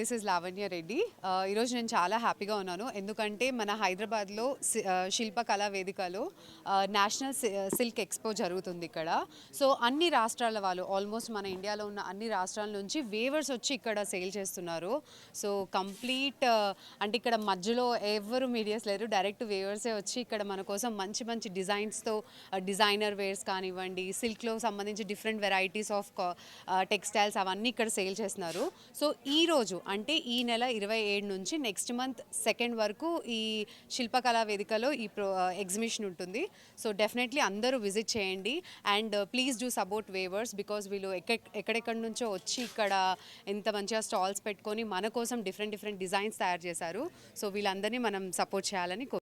This is Lavanya Reddy. ఈరోజు నేను చాలా హ్యాపీగా ఉన్నాను ఎందుకంటే మన హైదరాబాద్లో శిల్పకళా వేదికలో నేషనల్ సిల్క్ ఎక్స్పో జరుగుతుంది ఇక్కడ. సో అన్ని రాష్ట్రాల వాళ్ళు ఆల్మోస్ట్ మన ఇండియాలో ఉన్న అన్ని రాష్ట్రాల నుంచి వేవర్స్ వచ్చి ఇక్కడ సేల్ చేస్తున్నారు. సో కంప్లీట్ అంటే ఇక్కడ మధ్యలో ఎవరు మీడియాస్ లేరు, డైరెక్ట్ వేవర్సే వచ్చి ఇక్కడ మన కోసం మంచి మంచి డిజైన్స్తో డిజైనర్ వేర్స్ కానివ్వండి, సిల్క్లో సంబంధించి డిఫరెంట్ వెరైటీస్ ఆఫ్ టెక్స్టైల్స్ అవన్నీ ఇక్కడ సేల్ చేస్తున్నారు. సో ఈరోజు అంటే ఈ నెల 27 నుంచి నెక్స్ట్ మంత్ 2 వరకు ఈ శిల్పకళా వేదికలో ఈ ఎగ్జిబిషన్ ఉంటుంది. సో డెఫినెట్లీ అందరూ విజిట్ చేయండి and please do support weavers because వీళ్ళు ఎక్కడెక్కడి నుంచో వచ్చి ఇక్కడ ఎంత మంచిగా స్టాల్స్ పెట్టుకొని మన కోసం డిఫరెంట్ డిజైన్స్ తయారు చేశారు. సో వీళ్ళందరినీ మనం సపోర్ట్ చేయాలని